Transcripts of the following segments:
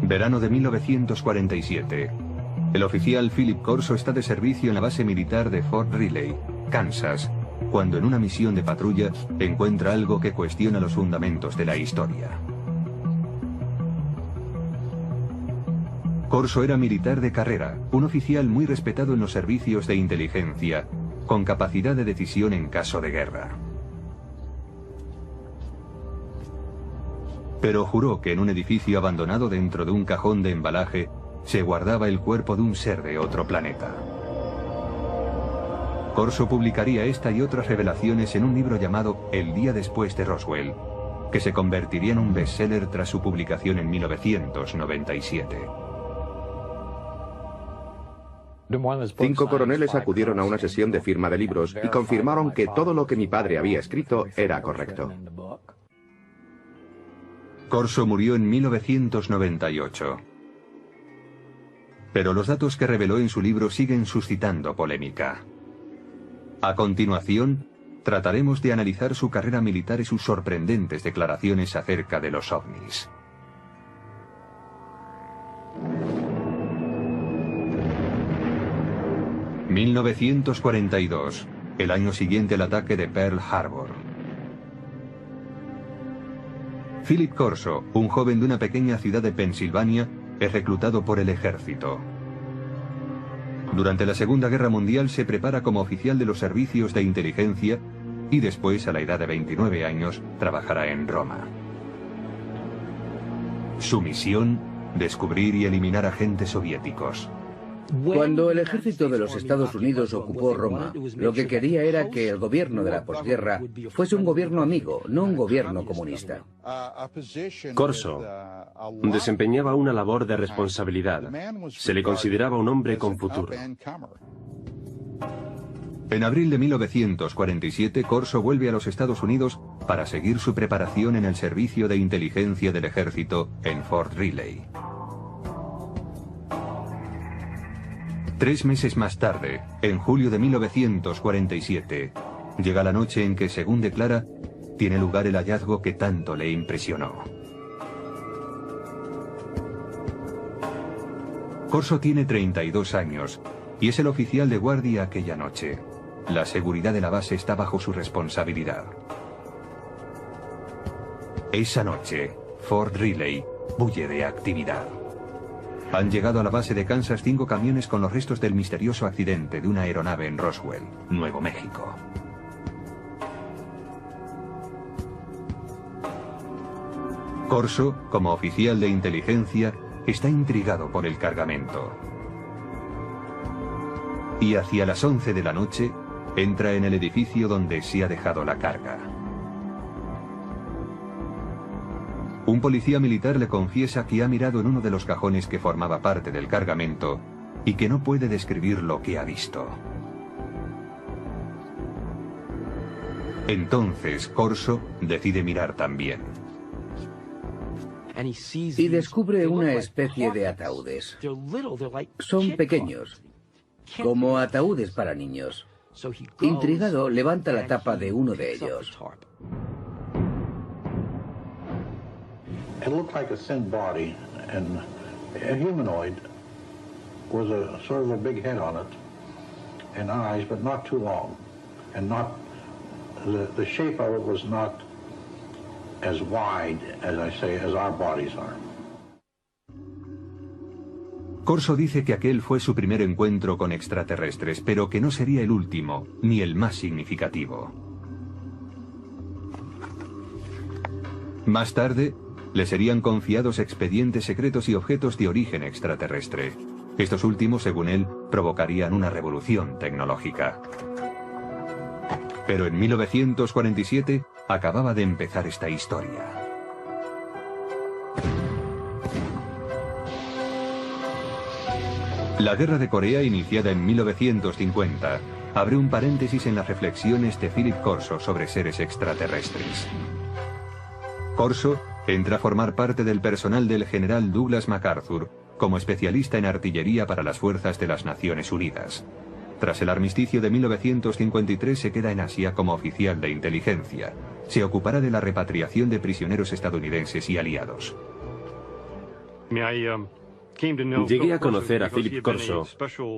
Verano de 1947. El oficial Philip Corso está de servicio en la base militar de Fort Riley, Kansas, cuando en una misión de patrulla encuentra algo que cuestiona los fundamentos de la historia. Corso era militar de carrera, un oficial muy respetado en los servicios de inteligencia, con capacidad de decisión en caso de guerra. Pero juró que en un edificio abandonado dentro de un cajón de embalaje se guardaba el cuerpo de un ser de otro planeta. Corso publicaría esta y otras revelaciones en un libro llamado El día después de Roswell, que se convertiría en un bestseller tras su publicación en 1997. 5 coroneles acudieron a una sesión de firma de libros y confirmaron que todo lo que mi padre había escrito era correcto. Corso murió en 1998. Pero los datos que reveló en su libro siguen suscitando polémica. A continuación, trataremos de analizar su carrera militar y sus sorprendentes declaraciones acerca de los ovnis. ...1942... el año siguiente al ataque de Pearl Harbor. Philip Corso, un joven de una pequeña ciudad de Pensilvania, es reclutado por el ejército. Durante la Segunda Guerra Mundial se prepara como oficial de los servicios de inteligencia y después, a la edad de 29 años, trabajará en Roma. Su misión: descubrir y eliminar agentes soviéticos. Cuando el ejército de los Estados Unidos ocupó Roma, lo que quería era que el gobierno de la posguerra fuese un gobierno amigo, no un gobierno comunista. Corso desempeñaba una labor de responsabilidad. Se le consideraba un hombre con futuro. En abril de 1947, Corso vuelve a los Estados Unidos para seguir su preparación en el servicio de inteligencia del ejército en Fort Riley. 3 meses más tarde, en julio de 1947, llega la noche en que, según declara, tiene lugar el hallazgo que tanto le impresionó. Corso tiene 32 años y es el oficial de guardia aquella noche. La seguridad de la base está bajo su responsabilidad. Esa noche, Fort Riley bulle de actividad. Han llegado a la base de Kansas 5 camiones con los restos del misterioso accidente de una aeronave en Roswell, Nuevo México. Corso, como oficial de inteligencia, está intrigado por el cargamento. Y hacia las 11 de la noche, entra en el edificio donde se ha dejado la carga. Un policía militar le confiesa que ha mirado en uno de los cajones que formaba parte del cargamento y que no puede describir lo que ha visto. Entonces Corso decide mirar también. Y descubre una especie de ataúdes. Son pequeños, como ataúdes para niños. Intrigado, levanta la tapa de uno de ellos. It looked like a thin body, and a humanoid with a sort of a big head on it, and eyes, but not too long, and not the shape of it was not as wide, as I say, as our bodies are. Corso dice que aquel fue su primer encuentro con extraterrestres, pero que no sería el último, ni el más significativo. Más tarde, le serían confiados expedientes secretos y objetos de origen extraterrestre. Estos últimos, según él, provocarían una revolución tecnológica. Pero en 1947 acababa de empezar esta historia. La Guerra de Corea, iniciada en 1950, abre un paréntesis en las reflexiones de Philip Corso sobre seres extraterrestres. Corso entra a formar parte del personal del general Douglas MacArthur como especialista en artillería para las fuerzas de las Naciones Unidas. Tras el armisticio de 1953 se queda en Asia como oficial de inteligencia. Se ocupará de la repatriación de prisioneros estadounidenses y aliados. Llegué a conocer a Philip Corso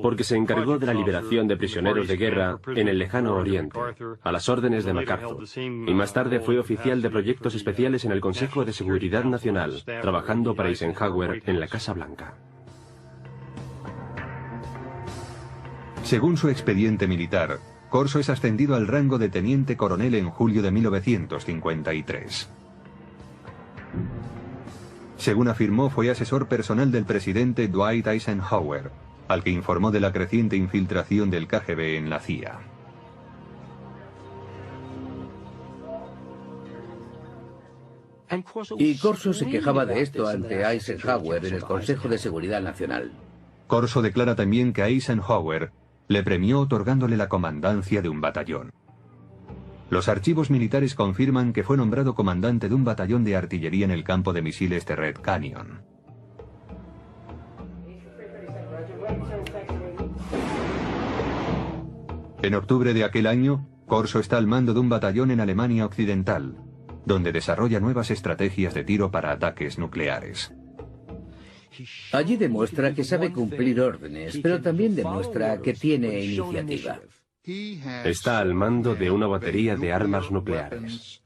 porque se encargó de la liberación de prisioneros de guerra en el lejano Oriente, a las órdenes de MacArthur, y más tarde fue oficial de proyectos especiales en el Consejo de Seguridad Nacional, trabajando para Eisenhower en la Casa Blanca. Según su expediente militar, Corso es ascendido al rango de teniente coronel en julio de 1953. Según afirmó, fue asesor personal del presidente Dwight Eisenhower, al que informó de la creciente infiltración del KGB en la CIA. Y Corso se quejaba de esto ante Eisenhower en el Consejo de Seguridad Nacional. Corso declara también que Eisenhower le premió otorgándole la comandancia de un batallón. Los archivos militares confirman que fue nombrado comandante de un batallón de artillería en el campo de misiles de Red Canyon. En octubre de aquel año, Corso está al mando de un batallón en Alemania Occidental, donde desarrolla nuevas estrategias de tiro para ataques nucleares. Allí demuestra que sabe cumplir órdenes, pero también demuestra que tiene iniciativa. Está al mando de una batería de armas nucleares.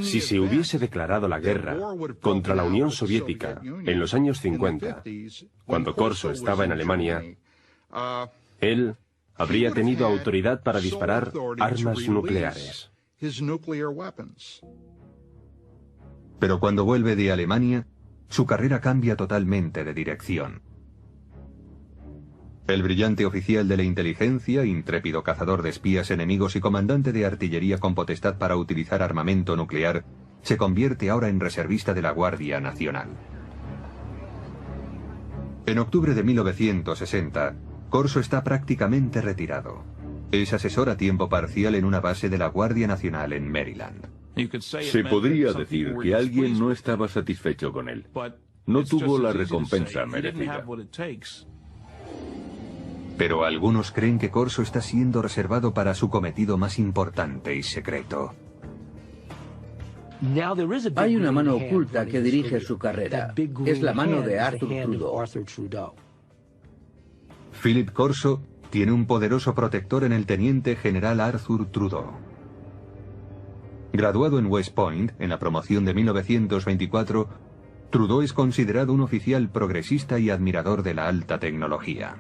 Si se hubiese declarado la guerra contra la Unión Soviética en los años 50, cuando Corso estaba en Alemania, él habría tenido autoridad para disparar armas nucleares. Pero cuando vuelve de Alemania, su carrera cambia totalmente de dirección. El brillante oficial de la inteligencia, intrépido cazador de espías enemigos y comandante de artillería con potestad para utilizar armamento nuclear, se convierte ahora en reservista de la Guardia Nacional. En octubre de 1960, Corso está prácticamente retirado. Es asesor a tiempo parcial en una base de la Guardia Nacional en Maryland. Se podría decir que alguien no estaba satisfecho con él. No tuvo la recompensa merecida. Pero algunos creen que Corso está siendo reservado para su cometido más importante y secreto. Hay una mano oculta que dirige su carrera. Es la mano de Arthur Trudeau. Philip Corso tiene un poderoso protector en el teniente general Arthur Trudeau. Graduado en West Point, en la promoción de 1924, Trudeau es considerado un oficial progresista y admirador de la alta tecnología.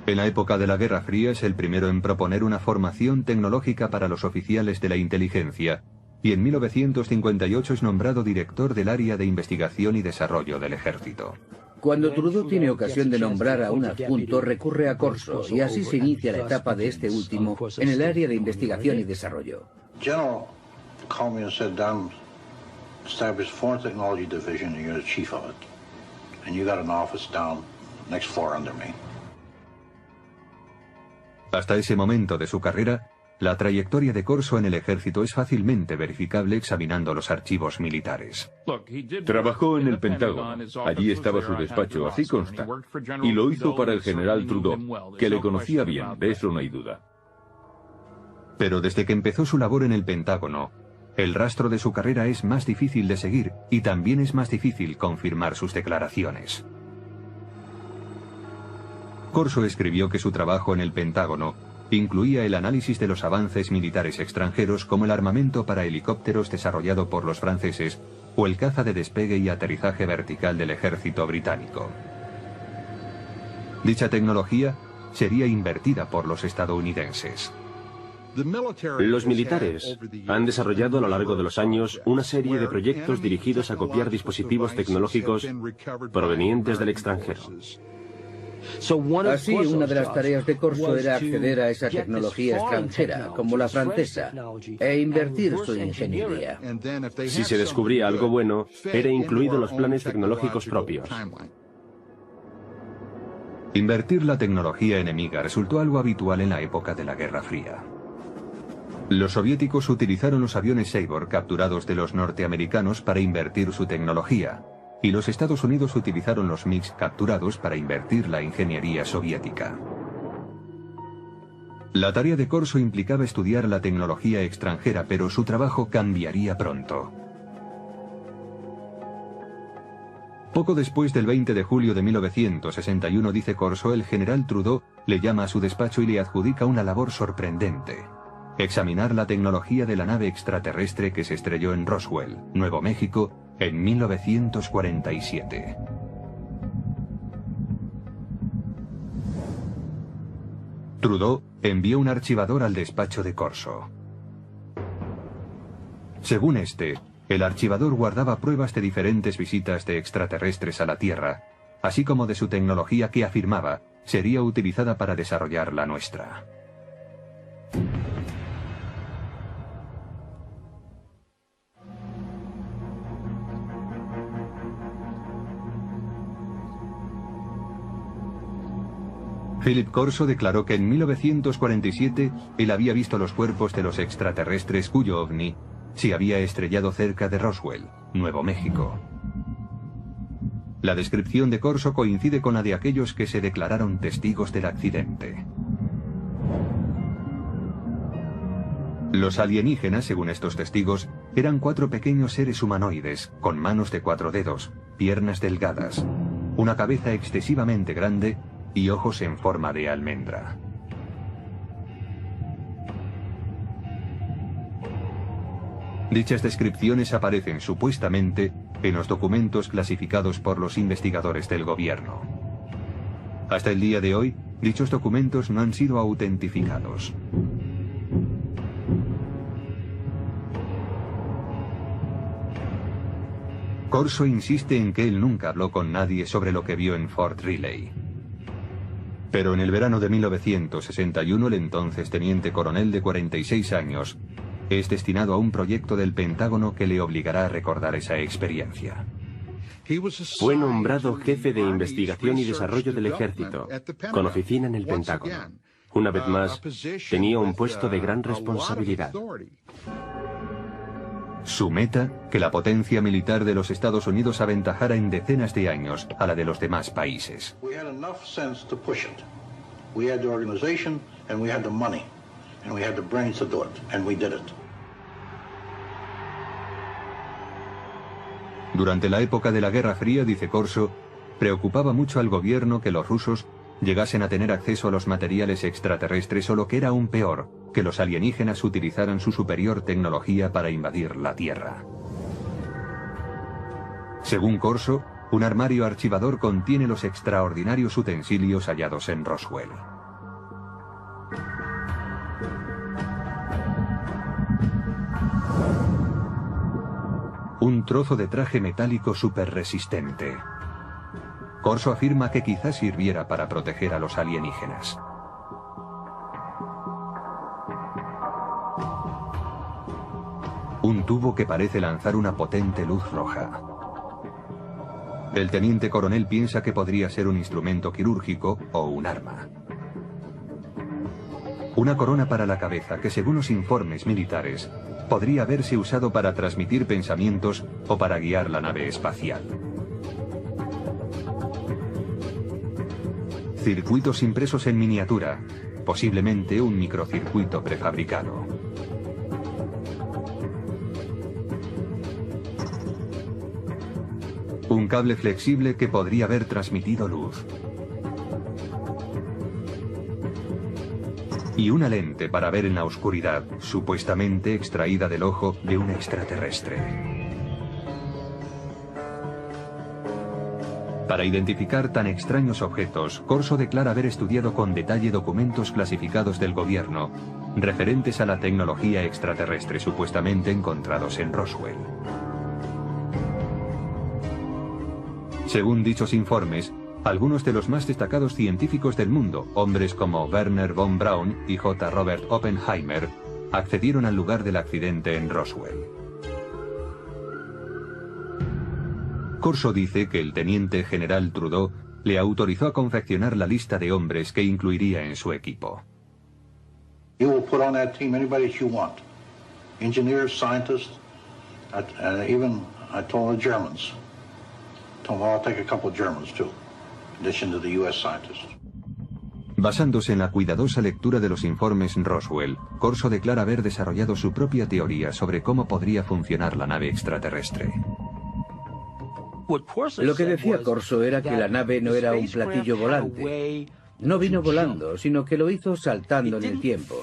En la época de la Guerra Fría es el primero en proponer una formación tecnológica para los oficiales de la inteligencia, y en 1958 es nombrado director del área de investigación y desarrollo del ejército. Cuando Trudeau tiene ocasión de nombrar a un adjunto, recurre a Corso, y así se inicia la etapa de este último en el área de investigación y desarrollo. General called me and said, "Don, establish Foreign Technology Division and you're the chief of it. And you got an office down next floor under me." Hasta ese momento de su carrera, la trayectoria de Corso en el ejército es fácilmente verificable examinando los archivos militares. Trabajó en el Pentágono. Allí estaba su despacho, así consta. Y lo hizo para el general Trudeau, que le conocía bien, de eso no hay duda. Pero desde que empezó su labor en el Pentágono, el rastro de su carrera es más difícil de seguir y también es más difícil confirmar sus declaraciones. Corso escribió que su trabajo en el Pentágono incluía el análisis de los avances militares extranjeros como el armamento para helicópteros desarrollado por los franceses o el caza de despegue y aterrizaje vertical del ejército británico. Dicha tecnología sería invertida por los estadounidenses. Los militares han desarrollado a lo largo de los años una serie de proyectos dirigidos a copiar dispositivos tecnológicos provenientes del extranjero. Así, una de las tareas de Corso era acceder a esa tecnología extranjera, como la francesa, e invertir su ingeniería. Si se descubría algo bueno, era incluido en los planes tecnológicos propios. Invertir la tecnología enemiga resultó algo habitual en la época de la Guerra Fría. Los soviéticos utilizaron los aviones Sabor capturados de los norteamericanos para invertir su tecnología, y los Estados Unidos utilizaron los MiG capturados para invertir la ingeniería soviética. La tarea de Corso implicaba estudiar la tecnología extranjera, pero su trabajo cambiaría pronto. Poco después del 20 de julio de 1961, dice Corso, el general Trudeau le llama a su despacho y le adjudica una labor sorprendente: examinar la tecnología de la nave extraterrestre que se estrelló en Roswell, Nuevo México, en 1947. Trudeau envió un archivador al despacho de Corso. Según este, el archivador guardaba pruebas de diferentes visitas de extraterrestres a la Tierra, así como de su tecnología que afirmaba sería utilizada para desarrollar la nuestra. Philip Corso declaró que en 1947 él había visto los cuerpos de los extraterrestres cuyo ovni se había estrellado cerca de Roswell, Nuevo México. La descripción de Corso coincide con la de aquellos que se declararon testigos del accidente. Los alienígenas, según estos testigos, eran 4 pequeños seres humanoides, con manos de 4 dedos, piernas delgadas, una cabeza excesivamente grande y ojos en forma de almendra. Dichas descripciones aparecen supuestamente en los documentos clasificados por los investigadores del gobierno. Hasta el día de hoy, dichos documentos no han sido autentificados. Corso insiste en que él nunca habló con nadie sobre lo que vio en Fort Riley. Pero en el verano de 1961, el entonces teniente coronel de 46 años es destinado a un proyecto del Pentágono que le obligará a recordar esa experiencia. Fue nombrado jefe de investigación y desarrollo del ejército, con oficina en el Pentágono. Una vez más, tenía un puesto de gran responsabilidad. Su meta, que la potencia militar de los Estados Unidos aventajara en decenas de años a la de los demás países. Durante la época de la Guerra Fría, dice Corso, preocupaba mucho al gobierno que los rusos llegasen a tener acceso a los materiales extraterrestres o, lo que era aún peor, que los alienígenas utilizaran su superior tecnología para invadir la Tierra. Según Corso, un armario archivador contiene los extraordinarios utensilios hallados en Roswell. Un trozo de traje metálico superresistente. Corso afirma que quizás sirviera para proteger a los alienígenas. Un tubo que parece lanzar una potente luz roja. El teniente coronel piensa que podría ser un instrumento quirúrgico o un arma. Una corona para la cabeza que, según los informes militares, podría haberse usado para transmitir pensamientos o para guiar la nave espacial. Circuitos impresos en miniatura, posiblemente un microcircuito prefabricado. Un cable flexible que podría haber transmitido luz. Y una lente para ver en la oscuridad, supuestamente extraída del ojo de un extraterrestre. Para identificar tan extraños objetos, Corso declara haber estudiado con detalle documentos clasificados del gobierno referentes a la tecnología extraterrestre supuestamente encontrados en Roswell. Según dichos informes, algunos de los más destacados científicos del mundo, hombres como Werner von Braun y J. Robert Oppenheimer, accedieron al lugar del accidente en Roswell. Corso dice que el teniente general Trudeau le autorizó a confeccionar la lista de hombres que incluiría en su equipo. You will put on that team anybody that you want. Engineers, scientists, and even I told the Germans. Told them I'll take a couple of Germans too, in addition to the US scientists. Basándose en la cuidadosa lectura de los informes Roswell, Corso declara haber desarrollado su propia teoría sobre cómo podría funcionar la nave extraterrestre. Lo que decía Corso era que la nave no era un platillo volante. No vino volando, sino que lo hizo saltando en el tiempo.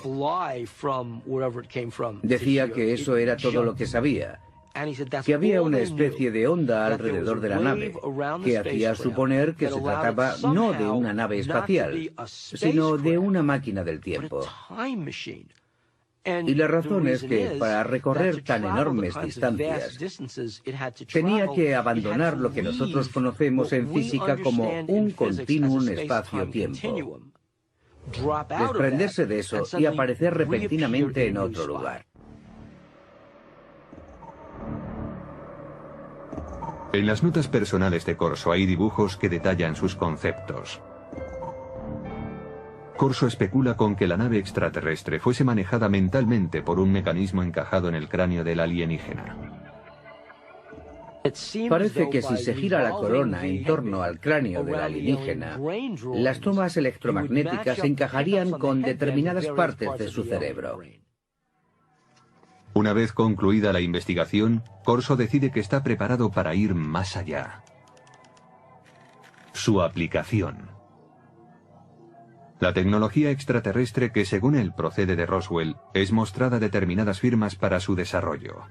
Decía que eso era todo lo que sabía, que había una especie de onda alrededor de la nave, que hacía suponer que se trataba no de una nave espacial, sino de una máquina del tiempo. Y la razón es que para recorrer tan enormes distancias, tenía que abandonar lo que nosotros conocemos en física como un continuum espacio-tiempo, desprenderse de eso y aparecer repentinamente en otro lugar. En las notas personales de Corso hay dibujos que detallan sus conceptos. Corso especula con que la nave extraterrestre fuese manejada mentalmente por un mecanismo encajado en el cráneo del alienígena. Parece que si se gira la corona en torno al cráneo del alienígena, las tomas electromagnéticas encajarían con determinadas partes de su cerebro. Una vez concluida la investigación, Corso decide que está preparado para ir más allá. Su aplicación. La tecnología extraterrestre que, según él, procede de Roswell, es mostrada a determinadas firmas para su desarrollo.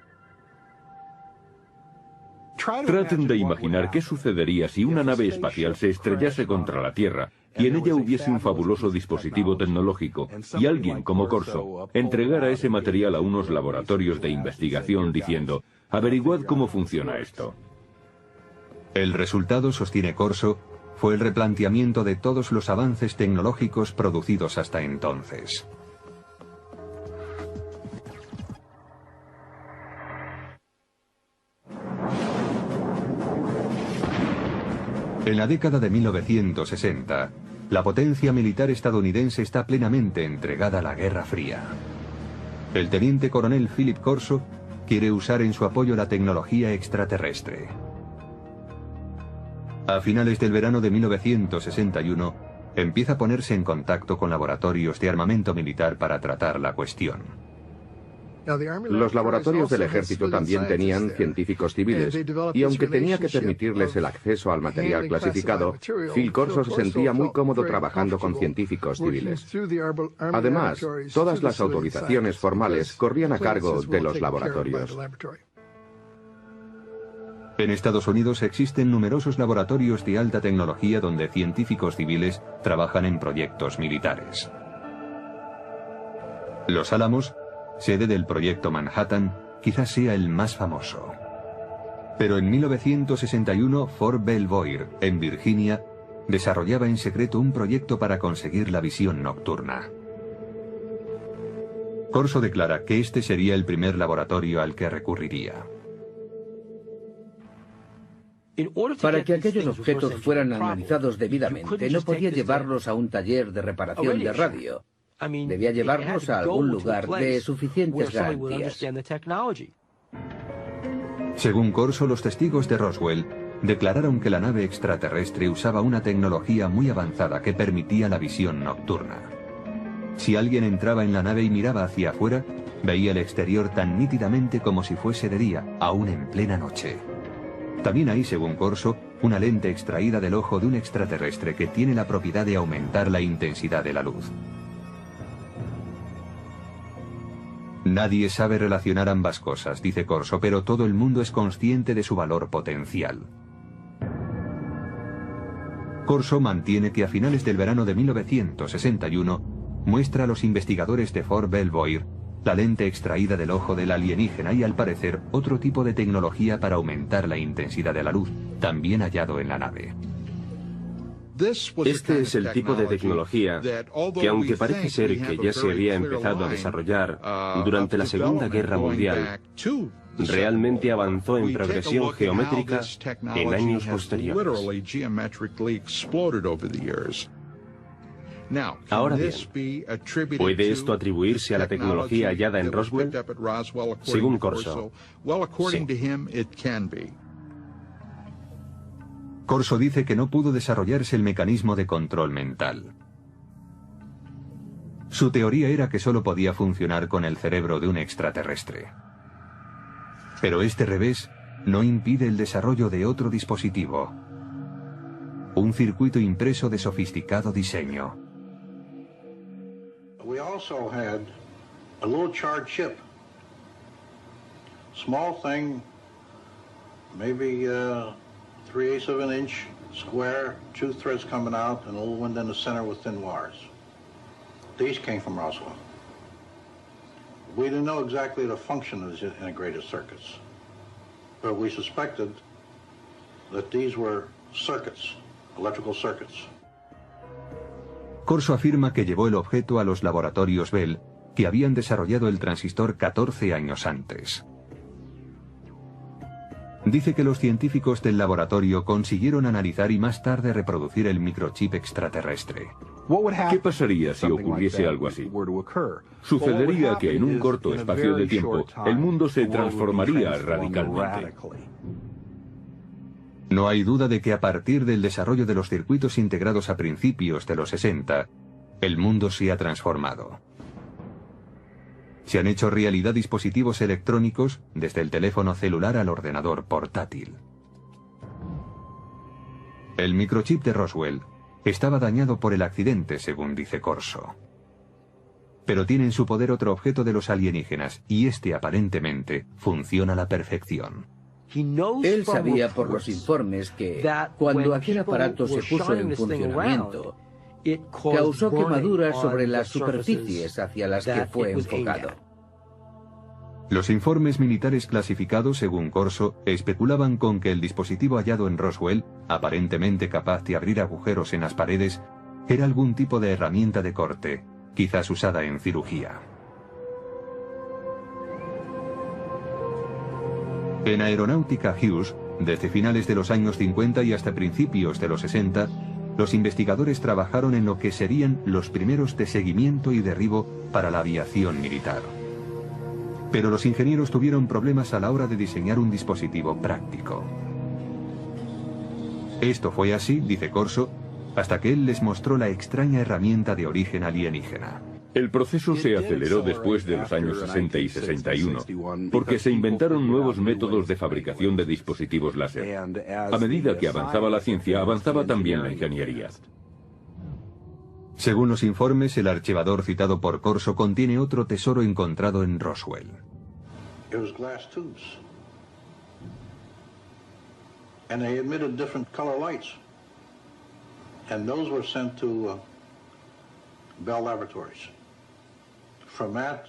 Traten de imaginar qué sucedería si una nave espacial se estrellase contra la Tierra y en ella hubiese un fabuloso dispositivo tecnológico y alguien como Corso entregara ese material a unos laboratorios de investigación diciendo: averiguad cómo funciona esto. El resultado, sostiene Corso, fue el replanteamiento de todos los avances tecnológicos producidos hasta entonces. En la década de 1960, la potencia militar estadounidense está plenamente entregada a la Guerra Fría. El teniente coronel Philip Corso quiere usar en su apoyo la tecnología extraterrestre. A finales del verano de 1961, empieza a ponerse en contacto con laboratorios de armamento militar para tratar la cuestión. Los laboratorios del ejército también tenían científicos civiles, y aunque tenía que permitirles el acceso al material clasificado, Phil Corso se sentía muy cómodo trabajando con científicos civiles. Además, todas las autorizaciones formales corrían a cargo de los laboratorios. En Estados Unidos existen numerosos laboratorios de alta tecnología donde científicos civiles trabajan en proyectos militares. Los Álamos, sede del proyecto Manhattan, quizás sea el más famoso. Pero en 1961, Fort Belvoir, en Virginia, desarrollaba en secreto un proyecto para conseguir la visión nocturna. Corso declara que este sería el primer laboratorio al que recurriría. Para que aquellos objetos fueran analizados debidamente, no podía llevarlos a un taller de reparación de radio. Debía llevarlos a algún lugar de suficientes garantías. Según Corso, los testigos de Roswell declararon que la nave extraterrestre usaba una tecnología muy avanzada que permitía la visión nocturna. Si alguien entraba en la nave y miraba hacia afuera, veía el exterior tan nítidamente como si fuese de día, aún en plena noche. También hay, según Corso, una lente extraída del ojo de un extraterrestre que tiene la propiedad de aumentar la intensidad de la luz. Nadie sabe relacionar ambas cosas, dice Corso, pero todo el mundo es consciente de su valor potencial. Corso mantiene que a finales del verano de 1961 muestra a los investigadores de Fort Belvoir la lente extraída del ojo del alienígena y, al parecer, otro tipo de tecnología para aumentar la intensidad de la luz, también hallado en la nave. Este es el tipo de tecnología que, aunque parece ser que ya se había empezado a desarrollar durante la Segunda Guerra Mundial, realmente avanzó en progresión geométrica en años posteriores. Ahora bien, ¿puede esto atribuirse a la tecnología hallada en Roswell? Según Corso, sí. Corso dice que no pudo desarrollarse el mecanismo de control mental. Su teoría era que solo podía funcionar con el cerebro de un extraterrestre. Pero este revés no impide el desarrollo de otro dispositivo. Un circuito impreso de sofisticado diseño. We also had a little charred chip. Small thing, maybe 3/8 of an inch square, 2 threads coming out, and a little one in the center with thin wires. These came from Roswell. We didn't know exactly the function of these integrated circuits, but we suspected that these were circuits, electrical circuits. Corso afirma que llevó el objeto a los laboratorios Bell, que habían desarrollado el transistor 14 años antes. Dice que los científicos del laboratorio consiguieron analizar y más tarde reproducir el microchip extraterrestre. ¿Qué pasaría si ocurriese algo así? Sucedería que en un corto espacio de tiempo el mundo se transformaría radicalmente. No hay duda de que a partir del desarrollo de los circuitos integrados a principios de los 60, el mundo se ha transformado. Se han hecho realidad dispositivos electrónicos desde el teléfono celular al ordenador portátil. El microchip de Roswell estaba dañado por el accidente, según dice Corso. Pero tiene en su poder otro objeto de los alienígenas, y este aparentemente funciona a la perfección. Él sabía por los informes que cuando aquel aparato se puso en funcionamiento, causó quemaduras sobre las superficies hacia las que fue enfocado. Los informes militares clasificados, según Corso, especulaban con que el dispositivo hallado en Roswell, aparentemente capaz de abrir agujeros en las paredes, era algún tipo de herramienta de corte, quizás usada en cirugía. En Aeronáutica Hughes, desde finales de los años 50 y hasta principios de los 60, los investigadores trabajaron en lo que serían los primeros de seguimiento y derribo para la aviación militar. Pero los ingenieros tuvieron problemas a la hora de diseñar un dispositivo práctico. Esto fue así, dice Corso, hasta que él les mostró la extraña herramienta de origen alienígena. El proceso se aceleró después de los años 60 y 61, porque se inventaron nuevos métodos de fabricación de dispositivos láser. A medida que avanzaba la ciencia, avanzaba también la ingeniería. Según los informes, el archivador citado por Corso contiene otro tesoro encontrado en Roswell. It was glass tubes. And they emitted different color lights. And those were sent to Bell Laboratories. From that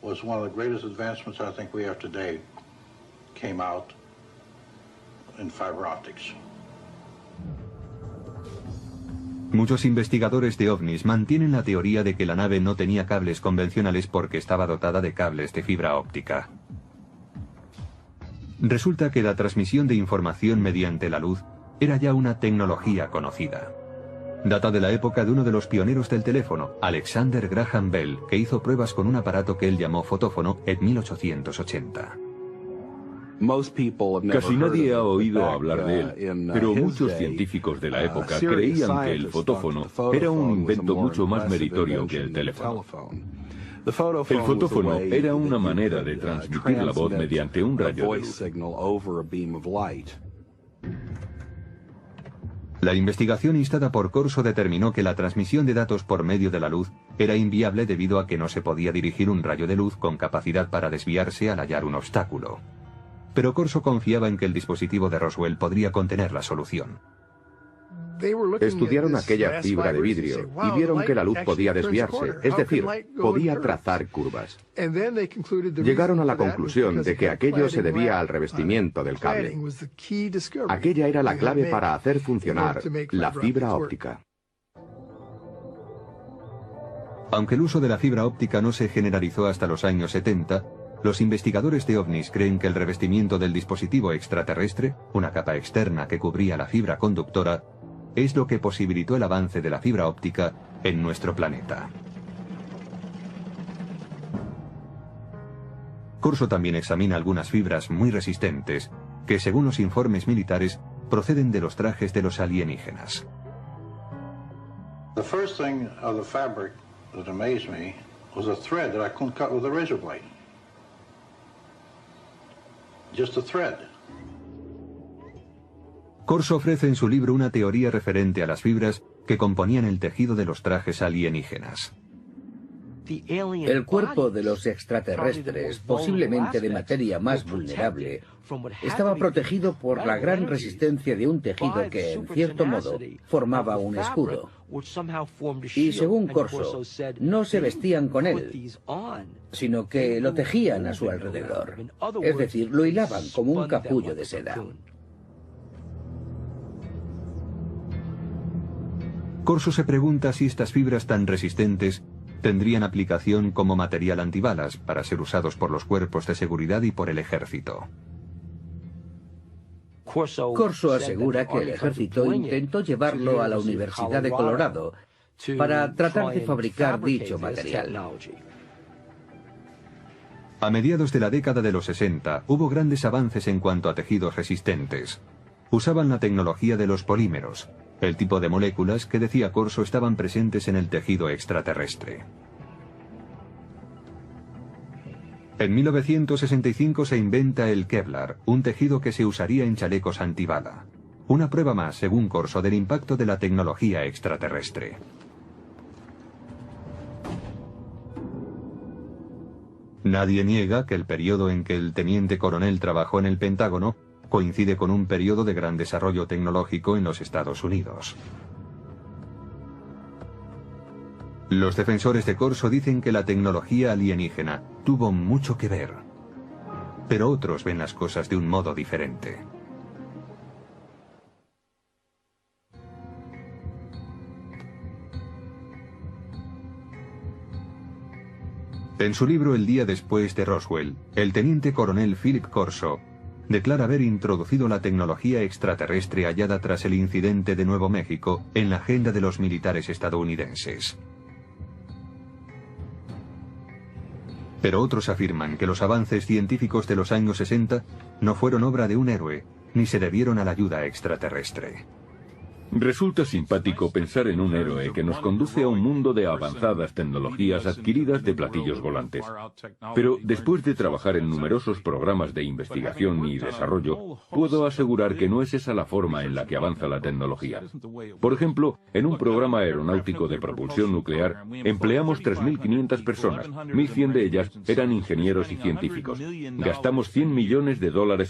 was one of the greatest advancements I think we have today, came out in fiber optics. Muchos investigadores de ovnis mantienen la teoría de que la nave no tenía cables convencionales porque estaba dotada de cables de fibra óptica. Resulta que la transmisión de información mediante la luz era ya una tecnología conocida. Data de la época de uno de los pioneros del teléfono, Alexander Graham Bell, que hizo pruebas con un aparato que él llamó fotófono en 1880. Casi nadie ha oído hablar de él, pero muchos científicos de la época creían que el fotófono era un invento mucho más meritorio que el teléfono. El fotófono era una manera de transmitir la voz mediante un rayo de luz. La investigación instada por Corso determinó que la transmisión de datos por medio de la luz era inviable debido a que no se podía dirigir un rayo de luz con capacidad para desviarse al hallar un obstáculo. Pero Corso confiaba en que el dispositivo de Roswell podría contener la solución. Estudiaron aquella fibra de vidrio y vieron que la luz podía desviarse, es decir, podía trazar curvas. Llegaron a la conclusión de que aquello se debía al revestimiento del cable. Aquella era la clave para hacer funcionar la fibra óptica. Aunque el uso de la fibra óptica no se generalizó hasta los años 70, los investigadores de ovnis creen que el revestimiento del dispositivo extraterrestre, una capa externa que cubría la fibra conductora, es lo que posibilitó el avance de la fibra óptica en nuestro planeta. Corso también examina algunas fibras muy resistentes que, según los informes militares, proceden de los trajes de los alienígenas. The first thing of the fabric that amazed me was a thread that I couldn't cut with a razor blade. Just a thread. Corso ofrece en su libro una teoría referente a las fibras que componían el tejido de los trajes alienígenas. El cuerpo de los extraterrestres, posiblemente de materia más vulnerable, estaba protegido por la gran resistencia de un tejido que, en cierto modo, formaba un escudo. Y según Corso, no se vestían con él, sino que lo tejían a su alrededor. Es decir, lo hilaban como un capullo de seda. Corso se pregunta si estas fibras tan resistentes tendrían aplicación como material antibalas para ser usados por los cuerpos de seguridad y por el ejército. Corso asegura que el ejército intentó llevarlo a la Universidad de Colorado para tratar de fabricar dicho material. A mediados de la década de los 60 hubo grandes avances en cuanto a tejidos resistentes. Usaban la tecnología de los polímeros, el tipo de moléculas que, decía Corso, estaban presentes en el tejido extraterrestre. En 1965 se inventa el Kevlar, un tejido que se usaría en chalecos antibala. Una prueba más, según Corso, del impacto de la tecnología extraterrestre. Nadie niega que el periodo en que el teniente coronel trabajó en el Pentágono coincide con un periodo de gran desarrollo tecnológico en los Estados Unidos. Los defensores de Corso dicen que la tecnología alienígena tuvo mucho que ver, pero otros ven las cosas de un modo diferente. En su libro El día después de Roswell, el teniente coronel Philip Corso declara haber introducido la tecnología extraterrestre hallada tras el incidente de Nuevo México en la agenda de los militares estadounidenses. Pero otros afirman que los avances científicos de los años 60 no fueron obra de un héroe, ni se debieron a la ayuda extraterrestre. Resulta simpático pensar en un héroe que nos conduce a un mundo de avanzadas tecnologías adquiridas de platillos volantes. Pero después de trabajar en numerosos programas de investigación y desarrollo, puedo asegurar que no es esa la forma en la que avanza la tecnología. Por ejemplo, en un programa aeronáutico de propulsión nuclear, empleamos 3.500 personas, 1.100 de ellas eran ingenieros y científicos. Gastamos $100 millones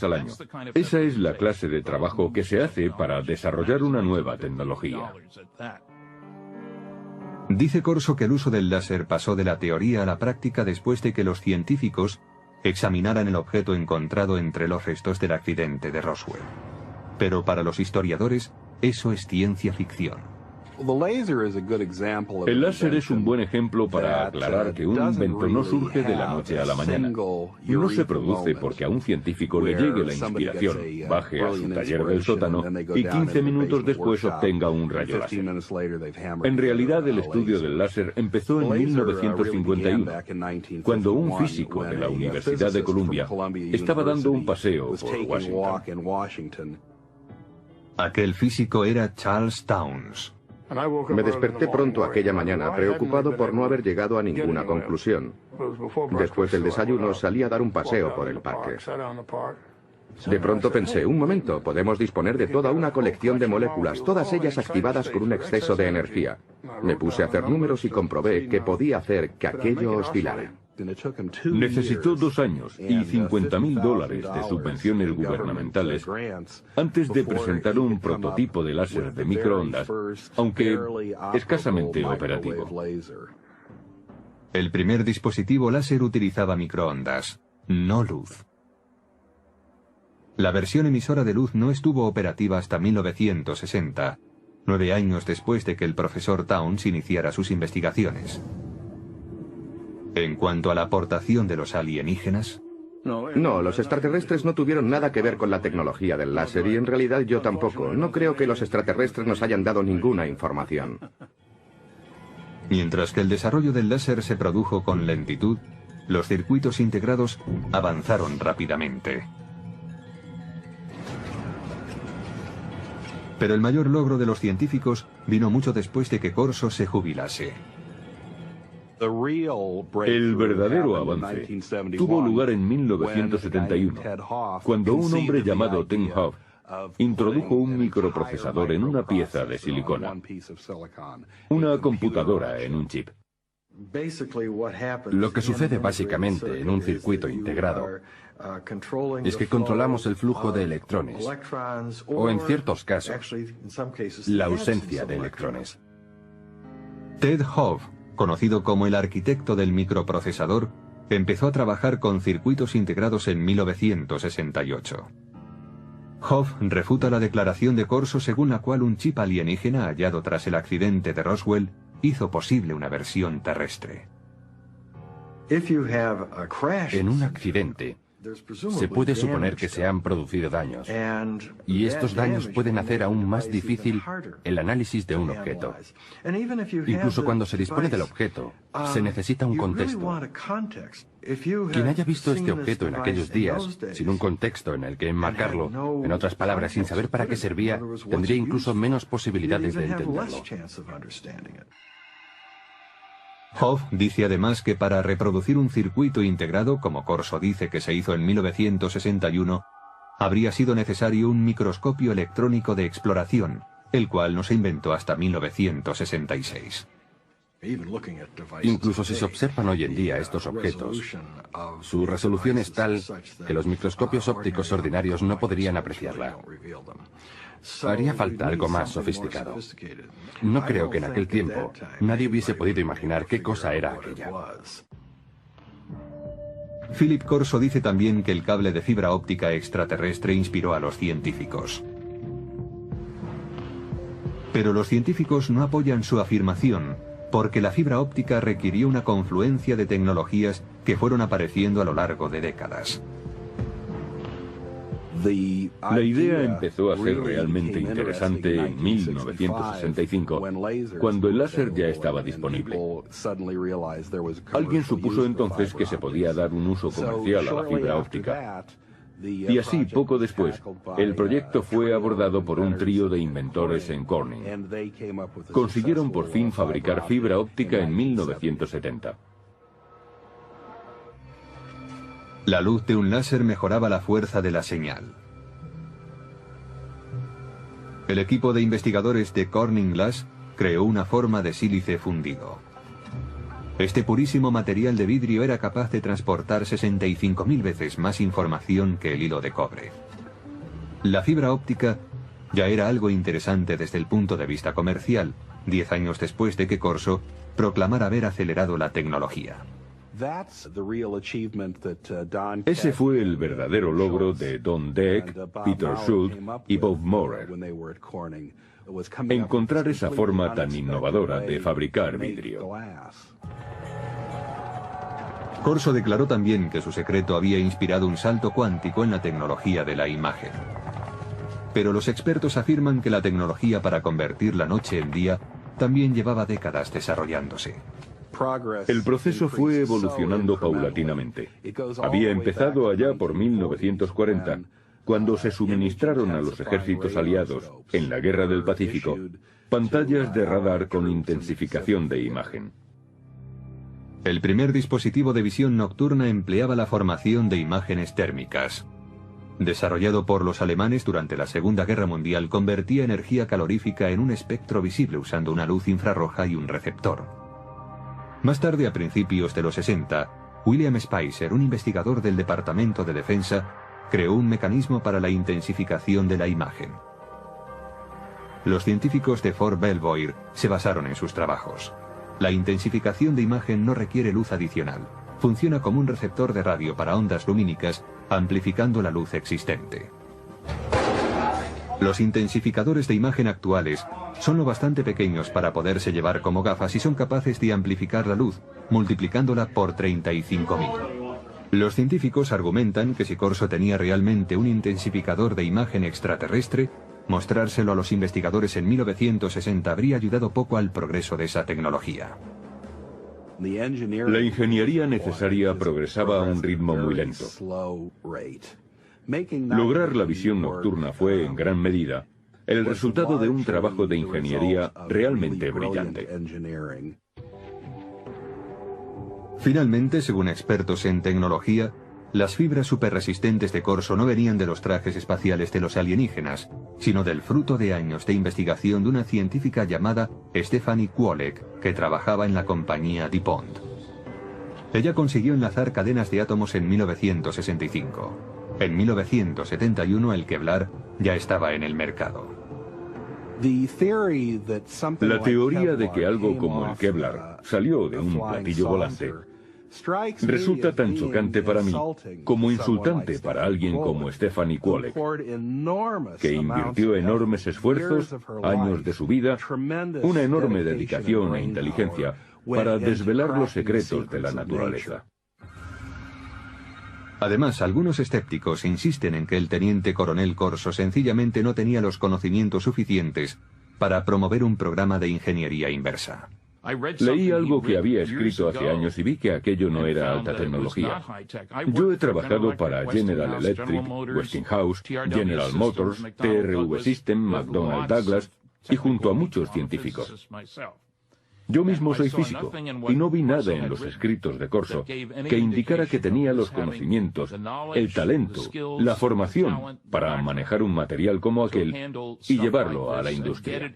al año. Esa es la clase de trabajo que se hace para desarrollar una nueva tecnología. Dice Corso que el uso del láser pasó de la teoría a la práctica después de que los científicos examinaran el objeto encontrado entre los restos del accidente de Roswell. Pero para los historiadores, eso es ciencia ficción. El láser es un buen ejemplo para aclarar que un invento no surge de la noche a la mañana. No se produce porque a un científico le llegue la inspiración, baje a su taller del sótano y 15 minutos después obtenga un rayo láser. En realidad, el estudio del láser empezó en 1951, cuando un físico de la Universidad de Columbia estaba dando un paseo por Washington. Aquel físico era Charles Townes. Me desperté pronto aquella mañana, preocupado por no haber llegado a ninguna conclusión. Después del desayuno salí a dar un paseo por el parque. De pronto pensé, un momento, podemos disponer de toda una colección de moléculas, todas ellas activadas por un exceso de energía. Me puse a hacer números y comprobé que podía hacer que aquello oscilara. Necesitó 2 años y $50.000 de subvenciones gubernamentales antes de presentar un prototipo de láser de microondas, aunque escasamente operativo. El primer dispositivo láser utilizaba microondas, no luz. La versión emisora de luz no estuvo operativa hasta 1960, 9 años después de que el profesor Townes iniciara sus investigaciones. En cuanto a la aportación de los alienígenas... No, los extraterrestres no tuvieron nada que ver con la tecnología del láser y en realidad yo tampoco. No creo que los extraterrestres nos hayan dado ninguna información. Mientras que el desarrollo del láser se produjo con lentitud, los circuitos integrados avanzaron rápidamente. Pero el mayor logro de los científicos vino mucho después de que Corso se jubilase. El verdadero avance tuvo lugar en 1971, cuando un hombre llamado Tim Hoff introdujo un microprocesador en una pieza de silicona, una computadora en un chip. Lo que sucede básicamente en un circuito integrado es que controlamos el flujo de electrones, o en ciertos casos, la ausencia de electrones. Ted Hove, conocido como el arquitecto del microprocesador, empezó a trabajar con circuitos integrados en 1968. Hove refuta la declaración de Corso según la cual un chip alienígena hallado tras el accidente de Roswell hizo posible una versión terrestre. En un accidente, se puede suponer que se han producido daños, y estos daños pueden hacer aún más difícil el análisis de un objeto. Incluso cuando se dispone del objeto, se necesita un contexto. Quien haya visto este objeto en aquellos días, sin un contexto en el que enmarcarlo, en otras palabras, sin saber para qué servía, tendría incluso menos posibilidades de entenderlo. Hove dice además que para reproducir un circuito integrado, como Corso dice que se hizo en 1961, habría sido necesario un microscopio electrónico de exploración, el cual no se inventó hasta 1966. Incluso si se observan hoy en día estos objetos, su resolución es tal que los microscopios ópticos ordinarios no podrían apreciarla. Haría falta algo más sofisticado. No creo que en aquel tiempo nadie hubiese podido imaginar qué cosa era aquella. Philip Corso dice también que el cable de fibra óptica extraterrestre inspiró a los científicos. Pero los científicos no apoyan su afirmación, porque la fibra óptica requirió una confluencia de tecnologías que fueron apareciendo a lo largo de décadas. La idea empezó a ser realmente interesante en 1965, cuando el láser ya estaba disponible. Alguien supuso entonces que se podía dar un uso comercial a la fibra óptica. Y así, poco después, el proyecto fue abordado por un trío de inventores en Corning. Consiguieron por fin fabricar fibra óptica en 1970. La luz de un láser mejoraba la fuerza de la señal. El equipo de investigadores de Corning Glass creó una forma de sílice fundido. Este purísimo material de vidrio era capaz de transportar 65.000 veces más información que el hilo de cobre. La fibra óptica ya era algo interesante desde el punto de vista comercial, 10 años después de que Corso proclamara haber acelerado la tecnología. Ese fue el verdadero logro de Don Deck, Peter Schultz y Bob Maurer. Encontrar esa forma tan innovadora de fabricar vidrio. Corso declaró también que su secreto había inspirado un salto cuántico en la tecnología de la imagen. Pero los expertos afirman que la tecnología para convertir la noche en día también llevaba décadas desarrollándose. El proceso fue evolucionando paulatinamente. Había empezado allá por 1940, cuando se suministraron a los ejércitos aliados, en la Guerra del Pacífico, pantallas de radar con intensificación de imagen. El primer dispositivo de visión nocturna empleaba la formación de imágenes térmicas. Desarrollado por los alemanes durante la Segunda Guerra Mundial, convertía energía calorífica en un espectro visible usando una luz infrarroja y un receptor. Más tarde, a principios de los 60, William Spicer, un investigador del Departamento de Defensa, creó un mecanismo para la intensificación de la imagen. Los científicos de Fort Belvoir se basaron en sus trabajos. La intensificación de imagen no requiere luz adicional. Funciona como un receptor de radio para ondas lumínicas, amplificando la luz existente. Los intensificadores de imagen actuales son lo bastante pequeños para poderse llevar como gafas y son capaces de amplificar la luz, multiplicándola por 35.000. Los científicos argumentan que si Corso tenía realmente un intensificador de imagen extraterrestre, mostrárselo a los investigadores en 1960 habría ayudado poco al progreso de esa tecnología. La ingeniería necesaria progresaba a un ritmo muy lento. Lograr la visión nocturna fue, en gran medida, el resultado de un trabajo de ingeniería realmente brillante. Finalmente, según expertos en tecnología, las fibras superresistentes de Corso no venían de los trajes espaciales de los alienígenas, sino del fruto de años de investigación de una científica llamada Stephanie Kwolek, que trabajaba en la compañía DuPont. Ella consiguió enlazar cadenas de átomos en 1965. En 1971 el Kevlar ya estaba en el mercado. La teoría de que algo como el Kevlar salió de un platillo volante resulta tan chocante para mí como insultante para alguien como Stephanie Kwolek, que invirtió enormes esfuerzos, años de su vida, una enorme dedicación e inteligencia para desvelar los secretos de la naturaleza. Además, algunos escépticos insisten en que el teniente coronel Corso sencillamente no tenía los conocimientos suficientes para promover un programa de ingeniería inversa. Leí algo que había escrito hace años y vi que aquello no era alta tecnología. Yo he trabajado para General Electric, Westinghouse, General Motors, TRV System, McDonnell Douglas y junto a muchos científicos. Yo mismo soy físico y no vi nada en los escritos de Corso que indicara que tenía los conocimientos, el talento, la formación para manejar un material como aquel y llevarlo a la industria.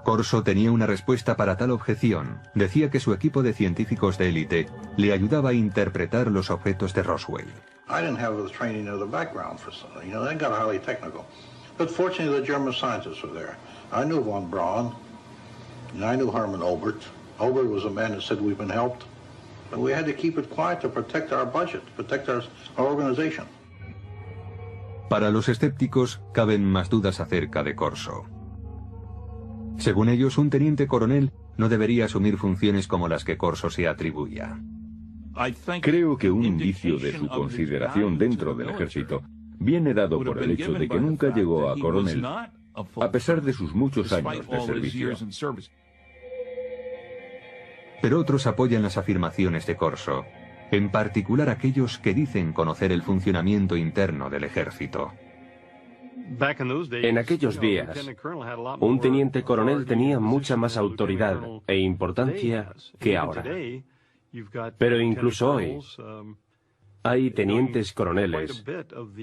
Corso tenía una respuesta para tal objeción. Decía que su equipo de científicos de élite le ayudaba a interpretar los objetos de Roswell. I didn't have the training or the background for something. You know, they got highly technical. But fortunately, the German scientists were there. I knew von Braun, and I knew Hermann Oberth. Oberth was a man that said we've been helped. But we had to keep it quiet to protect our budget, protect our organization. Para los escépticos, caben más dudas acerca de Corso. Según ellos, un teniente coronel no debería asumir funciones como las que Corso se atribuía. Creo que un indicio de su consideración dentro del ejército viene dado por el hecho de que nunca llegó a coronel, a pesar de sus muchos años de servicio. Pero otros apoyan las afirmaciones de Corso, en particular aquellos que dicen conocer el funcionamiento interno del ejército. En aquellos días, un teniente coronel tenía mucha más autoridad e importancia que ahora. Pero incluso hoy, hay tenientes coroneles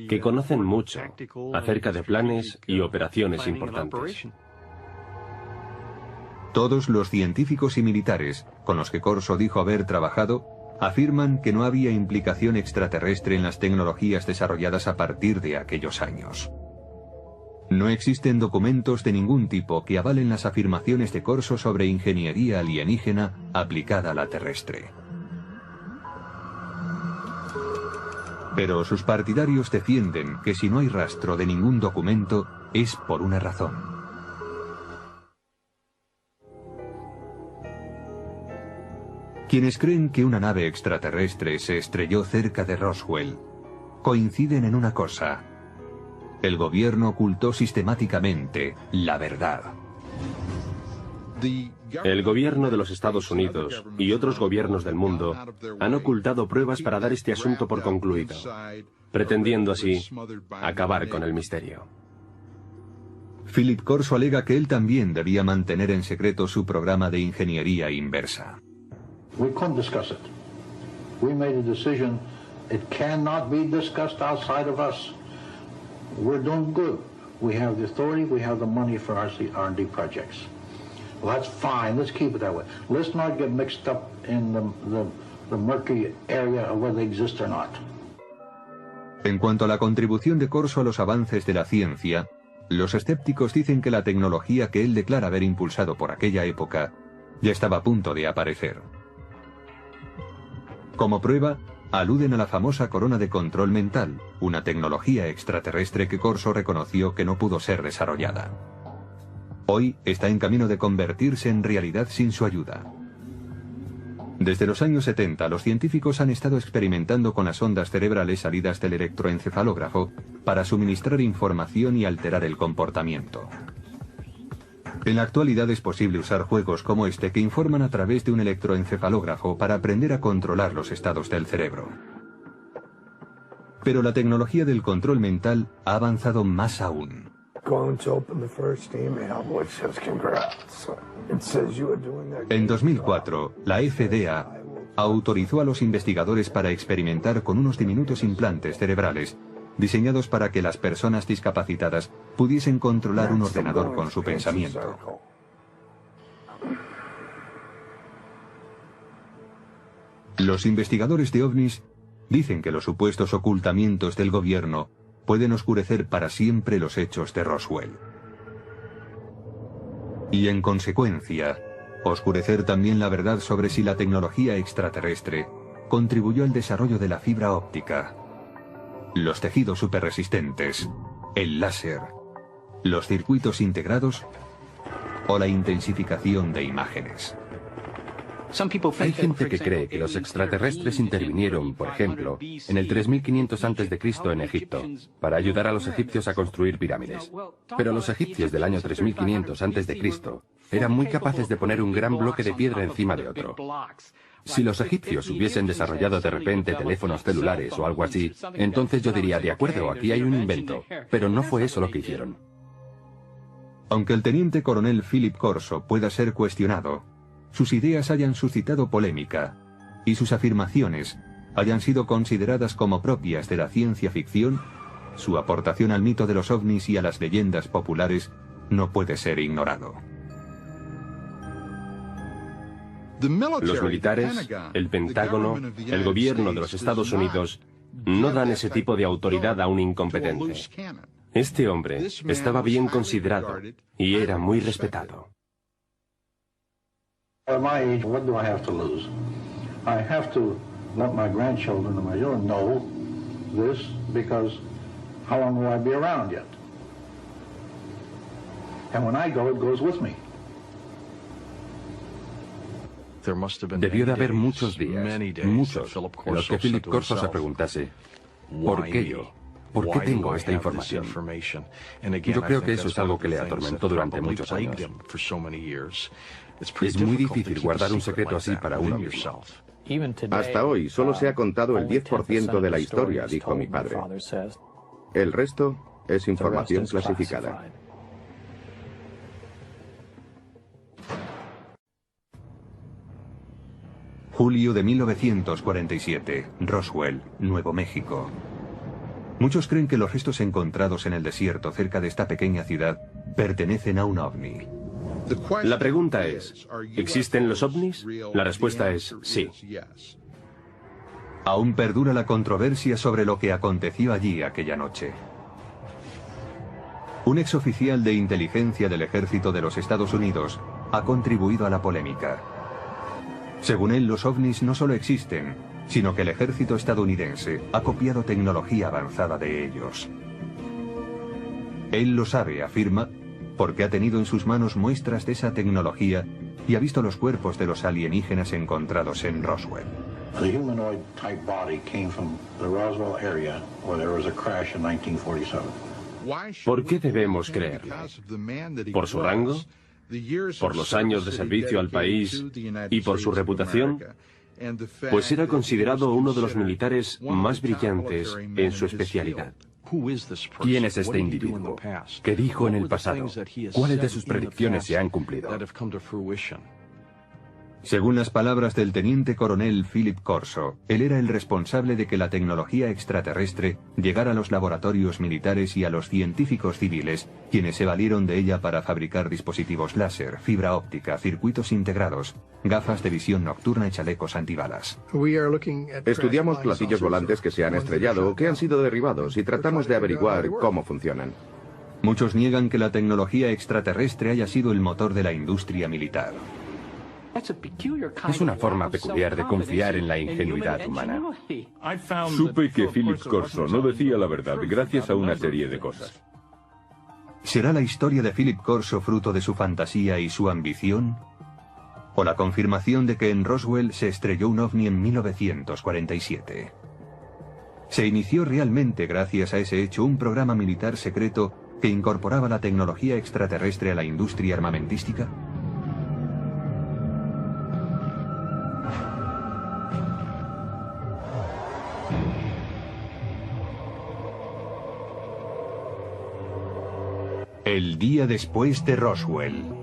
que conocen mucho acerca de planes y operaciones importantes. Todos los científicos y militares con los que Corso dijo haber trabajado afirman que no había implicación extraterrestre en las tecnologías desarrolladas a partir de aquellos años. No existen documentos de ningún tipo que avalen las afirmaciones de Corso sobre ingeniería alienígena aplicada a la terrestre. Pero sus partidarios defienden que si no hay rastro de ningún documento, es por una razón. Quienes creen que una nave extraterrestre se estrelló cerca de Roswell coinciden en una cosa: el gobierno ocultó sistemáticamente la verdad. El gobierno de los Estados Unidos y otros gobiernos del mundo han ocultado pruebas para dar este asunto por concluido, pretendiendo así acabar con el misterio. Philip Corso alega que él también debía mantener en secreto su programa de ingeniería inversa. We couldn't discuss it. We made a decision. It cannot be discussed outside of us. We're doing good. We have the authority, we have the money for our R&D projects. Well, that's fine. Let's keep it that way. Let's not get mixed up in the murky area of whether they exist or not. En cuanto a la contribución de Corso a los avances de la ciencia, los escépticos dicen que la tecnología que él declara haber impulsado por aquella época ya estaba a punto de aparecer. Como prueba, aluden a la famosa corona de control mental, una tecnología extraterrestre que Corso reconoció que no pudo ser desarrollada. Hoy está en camino de convertirse en realidad sin su ayuda. Desde los años 70, los científicos han estado experimentando con las ondas cerebrales salidas del electroencefalógrafo para suministrar información y alterar el comportamiento. En la actualidad es posible usar juegos como este que informan a través de un electroencefalógrafo para aprender a controlar los estados del cerebro. Pero la tecnología del control mental ha avanzado más aún. En 2004, la FDA autorizó a los investigadores para experimentar con unos diminutos implantes cerebrales, diseñados para que las personas discapacitadas pudiesen controlar un ordenador con su pensamiento. Los investigadores de ovnis dicen que los supuestos ocultamientos del gobierno pueden oscurecer para siempre los hechos de Roswell. Y en consecuencia, oscurecer también la verdad sobre si la tecnología extraterrestre contribuyó al desarrollo de la fibra óptica, los tejidos superresistentes, el láser, los circuitos integrados o la intensificación de imágenes. Hay gente que cree que los extraterrestres intervinieron, por ejemplo, en el 3500 a.C. en Egipto, para ayudar a los egipcios a construir pirámides. Pero los egipcios del año 3500 a.C. eran muy capaces de poner un gran bloque de piedra encima de otro. Si los egipcios hubiesen desarrollado de repente teléfonos celulares o algo así, entonces yo diría, de acuerdo, aquí hay un invento. Pero no fue eso lo que hicieron. Aunque el teniente coronel Philip Corso pueda ser cuestionado, sus ideas hayan suscitado polémica y sus afirmaciones hayan sido consideradas como propias de la ciencia ficción, su aportación al mito de los ovnis y a las leyendas populares no puede ser ignorado. Los militares, el Pentágono, el gobierno de los Estados Unidos no dan ese tipo de autoridad a un incompetente. Este hombre estaba bien considerado y era muy respetado. At my age, what do I have to lose? I have to let my grandchildren and my children know this, because how long will I be around yet? And when I go, it goes with me. Debió de haber muchos días, muchos, en los que Philip Corso se preguntase, ¿por qué yo? ¿Por qué tengo esta información? Yo creo que eso es algo que le atormentó durante muchos años. Es muy difícil guardar un secreto así para uno mismo. Hasta hoy solo se ha contado el 10% de la historia, dijo mi padre. El resto es información clasificada. Julio de 1947, Roswell, Nuevo México. Muchos creen que los restos encontrados en el desierto cerca de esta pequeña ciudad pertenecen a un ovni. La pregunta es, ¿existen los ovnis? La respuesta es sí. Aún perdura la controversia sobre lo que aconteció allí aquella noche. Un exoficial de inteligencia del ejército de los Estados Unidos ha contribuido a la polémica. Según él, los ovnis no solo existen, sino que el ejército estadounidense ha copiado tecnología avanzada de ellos. Él lo sabe, afirma, porque ha tenido en sus manos muestras de esa tecnología y ha visto los cuerpos de los alienígenas encontrados en Roswell. The humanoid type body came from the Roswell area where there was a crash in 1947. ¿Por qué debemos creerle? ¿Por su rango? ¿Por los años de servicio al país y por su reputación? Pues era considerado uno de los militares más brillantes en su especialidad. ¿Quién es este individuo? ¿Qué dijo en el pasado? ¿Cuáles de sus predicciones se han cumplido? Según las palabras del teniente coronel Philip Corso, él era el responsable de que la tecnología extraterrestre llegara a los laboratorios militares y a los científicos civiles, quienes se valieron de ella para fabricar dispositivos láser, fibra óptica, circuitos integrados, gafas de visión nocturna y chalecos antibalas. Estudiamos platillos volantes que se han estrellado o que han sido derribados y tratamos de averiguar cómo funcionan. Muchos niegan que la tecnología extraterrestre haya sido el motor de la industria militar. Es una forma peculiar de confiar en la ingenuidad humana. Supe que Philip Corso no decía la verdad gracias a una serie de cosas. ¿Será la historia de Philip Corso fruto de su fantasía y su ambición? ¿O la confirmación de que en Roswell se estrelló un ovni en 1947? ¿Se inició realmente gracias a ese hecho un programa militar secreto que incorporaba la tecnología extraterrestre a la industria armamentística? El día después de Roswell.